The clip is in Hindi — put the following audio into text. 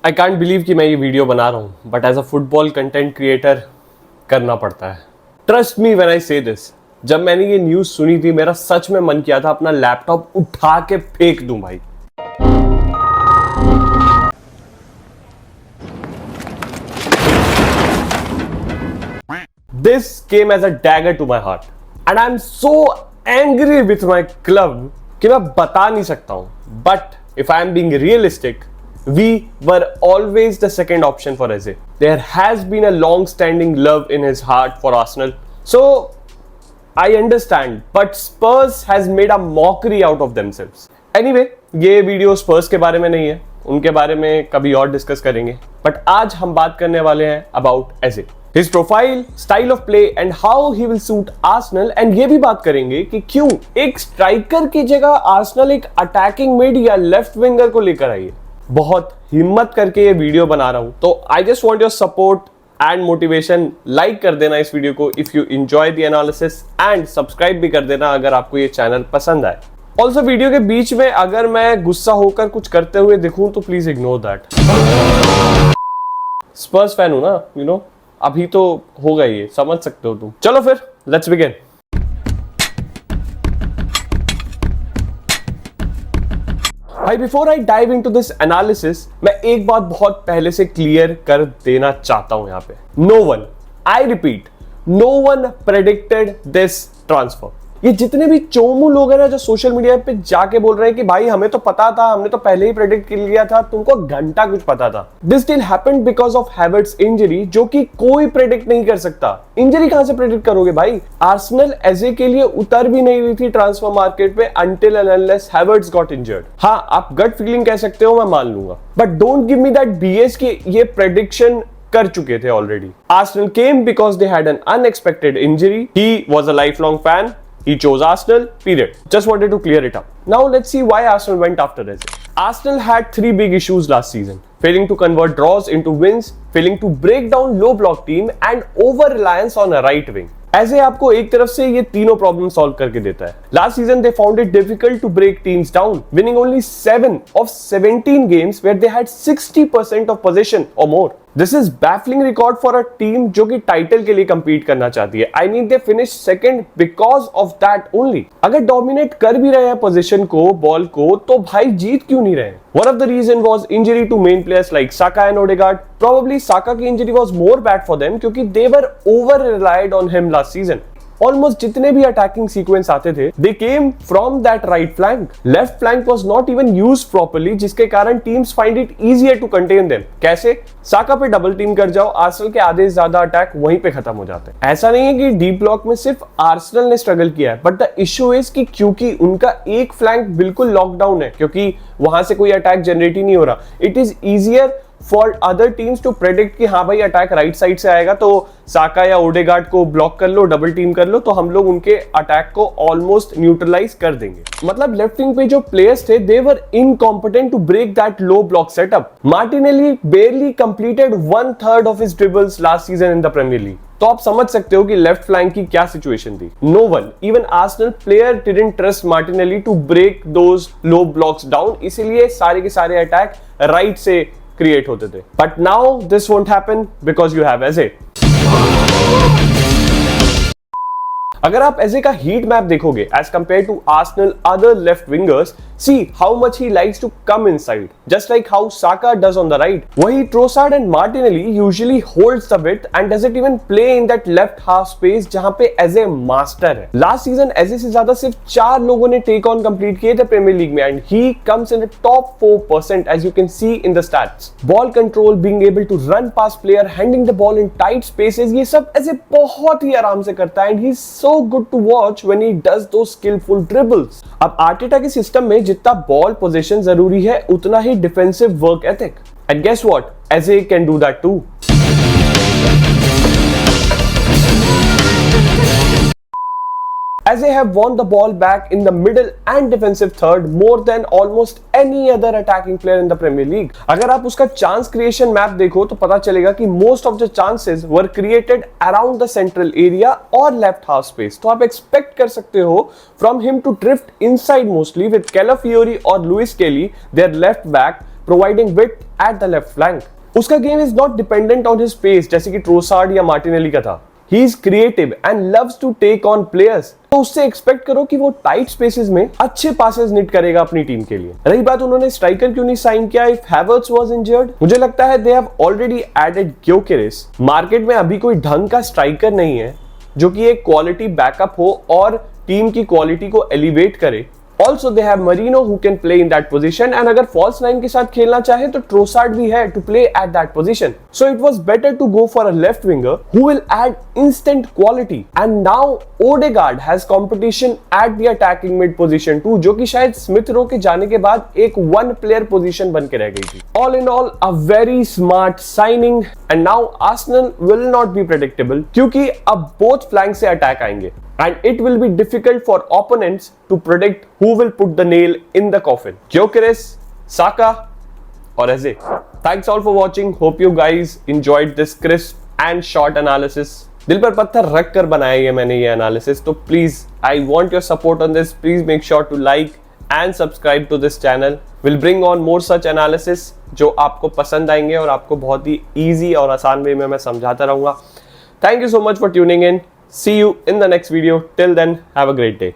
आई कांट बिलीव कि मैं ये वीडियो बना रहा हूँ, but as a football content creator करना पड़ता है। ट्रस्ट मी व्हेन आई से दिस। जब मैंने ये न्यूज सुनी थी, मेरा सच में मन किया था अपना लैपटॉप उठा के फेंक दूं भाई। This came as a dagger to my heart, and I'm so angry with my club कि मैं बता नहीं सकता हूं। But if I am being realistic, we were always the second option for Eze. There has been a long-standing love in his heart for Arsenal, so I understand. But Spurs has made a mockery out of themselves. Anyway, ये वीडियो स्पर्स के बारे में नहीं है, उनके बारे में कभी और डिस्कस करेंगे। बट आज हम बात करने वाले हैं about AJ, His profile, style of play and how he will suit Arsenal, and ये भी बात करेंगे कि क्यों एक स्ट्राइकर की जगह आर्सेनल एक अटैकिंग मिड या लेफ्ट विंगर को लेकर आई है। बहुत हिम्मत करके ये वीडियो बना रहा हूं, तो I just want your support and motivation. Like कर देना इस वीडियो को if you enjoy the analysis, and subscribe भी कर देना अगर आपको ये चैनल पसंद आए। ऑल्सो वीडियो के बीच में अगर मैं गुस्सा होकर कुछ करते हुए दिखूं तो please ignore that. Spurs fan हूं ना, यू नो, अभी तो होगा, ये समझ सकते हो तुम। चलो फिर लेट्स बिगिन। भाई before I dive into this analysis, मैं एक बात बहुत पहले से क्लियर कर देना चाहता हूं यहां पे। No one, I repeat, no one predicted this transfer. ये जितने भी चोमू लोग हैं ना जो सोशल मीडिया पे जाके बोल रहे हैं कि भाई हमें तो पता था, हमने तो पहले ही प्रेडिक्ट कर लिया था, तुमको घंटा कुछ पता था। This deal happened because of Havertz injury, जो कि कोई प्रेडिक्ट नहीं कर सकता। इंजरी कहां से प्रेडिक्ट करोगे भाई? आर्सेनल एजे के लिए उतर भी नहीं रही थी ट्रांसफर मार्केट पे until and unless Havertz got injured. हाँ, आप गट फीलिंग कह सकते हो, मैं मान लूंगा, but don't give me that BS कि ये प्रेडिक्शन कर चुके थे already. Arsenal came because they had an unexpected injury. He was a life long fan. He chose Arsenal, period. Just wanted to clear it up. Now let's see why Arsenal went after Eze. Arsenal had three big issues last season: failing to convert draws into wins, failing to break down low block team, and over-reliance on a right wing. एजे आपको एक तरफ से ये तीनों प्रॉब्लम सॉल्व करके देता है। Last season they found it difficult to break teams down, winning only 7 of 17 games where they had 60% of possession or more. This is baffling record for a team जो कि टाइटल के लिए compete करना चाहती है। I mean they finished second because of that only. अगर डोमिनेट कर भी रहे हैं पोजीशन को, बॉल को, तो भाई जीत क्यों नहीं रहे? One of the reason was injury to main players like Saka and Odegaard. Probably Saka की injury was more bad for them क्योंकि they were over relied on him last season. Almost जितने भी अटैकिंग सीक्वेंस आते थे, they came from that right flank. Left flank was not even used properly, जिसके कारण teams find it easier to contain them. कैसे? साका पे डबल टीम कर जाओ, आर्सेनल के आधे से ज्यादा अटैक वहीं पे खत्म हो जाते हैं। ऐसा नहीं है कि डीप ब्लॉक में सिर्फ आर्सेनल ने स्ट्रगल किया है, बट द इशू इज कि क्योंकि उनका एक फ्लैंक बिल्कुल लॉकडाउन है, क्योंकि वहां से कोई अटैक जनरेट ही नहीं हो रहा। It is easier for other teams to predict कि हाँ भाई अटैक राइट साइड से आएगा, तो साका या ओडेगार्ड को ब्लॉक कर लो, डबल टीम कर लो, तो हम लोग उनके अटैक को ऑलमोस्ट न्यूट्रलाइज कर देंगे। मतलब लेफ्ट विंग पे जो प्लेयर्स थे, they were incompetent to break that low block setup. Martinelli barely completed 1/3 of his dribbles last season in the Premier League. तो आप समझ सकते हो कि लेफ्ट फ्लैंक की क्या सिचुएशन थी। No one, even Arsenal player didn't trust Martinelli to break those low blocks down, इसीलिए सारे के सारे अटैक राइट से क्रिएट होते थे। But now this won't happen because you have AJ. अगर आप एजे का हीट मैप देखोगे as compare to Arsenal other left wingers, see how much he likes to come inside, just like how Saka does on the right. वही Trossard and Martinelli usually holds the width and doesn't even play in that left half space जहां पे एजे मास्टर है। लास्ट सीजन एजे से ज्यादा सिर्फ 4 लोगों ने टेक ऑन कंप्लीट किए थे प्रीमियर लीग में, and he comes in the top 4% as you can see in the stats. Ball control, being able to run past player, handling the ball in tight spaces, ये सब एजे बहुत ही आराम से करता है, and he is so good to watch when he does those skillful dribbles. अब आर्टेटा के सिस्टम में जितना बॉल पोजीशन जरूरी है, उतना ही defensive work ethic, and guess what, Eze can do that too. As they have won the ball back in the middle and defensive third more than almost any other attacking player in the Premier League. अगर आप उसका चांस क्रिएशन मैप देखो तो पता चलेगा कि most of the chances were created around the central area और left half space. तो आप expect कर सकते हो from him to drift inside mostly with Calafiori or Luis Kelly, their left back, providing width at the left flank. उसका game is not dependent on his pace जैसे कि ट्रोसार्ड या मार्टिनेली का था. He is creative and loves to take on players. तो उससे एक्सपेक्ट करो कि वो टाइट स्पेसेस में अच्छे पासेस निट करेगा अपनी टीम के लिए. रही बात उन्होंने स्ट्राइकर क्यों नहीं साइन किया इफ हैवर्ट्स वाज इंजर्ड, मुझे लगता है they have already added Gyokeres. Market में अभी कोई ढंग का स्ट्राइकर नहीं है जो कि एक क्वालिटी बैकअप हो और टीम की क्वालिटी को एलिवेट करे. Also they have Marino who can play in that position and अगर false nine के साथ खेलना चाहे तो Trossard भी है to play at that position. So it was better to go for a left winger who will add instant quality. And now Odegaard has competition at the attacking mid position too, जो कि शायद स्मिथ रो के जाने के बाद एक one player position बन के रह गई थी. All in all a very smart signing and now Arsenal will not be predictable क्योंकि अब both flank से attack आएंगे. And it will be difficult for opponents to predict who will put the nail in the coffin. Gyökeres, Saka, or Eze. Thanks all for watching. Hope you guys enjoyed this crisp and short analysis. दिल पर पत्थर रख कर बनाया है मैंने ये analysis. तो please, I want your support on this. Please make sure to like and subscribe to this channel. We'll bring on more such analysis जो आपको पसंद आएंगे और आपको बहुत ही easy और आसान वे में मैं समझाता रहूँगा. Thank you so much for tuning in. See you in the next video. Till then, have a great day.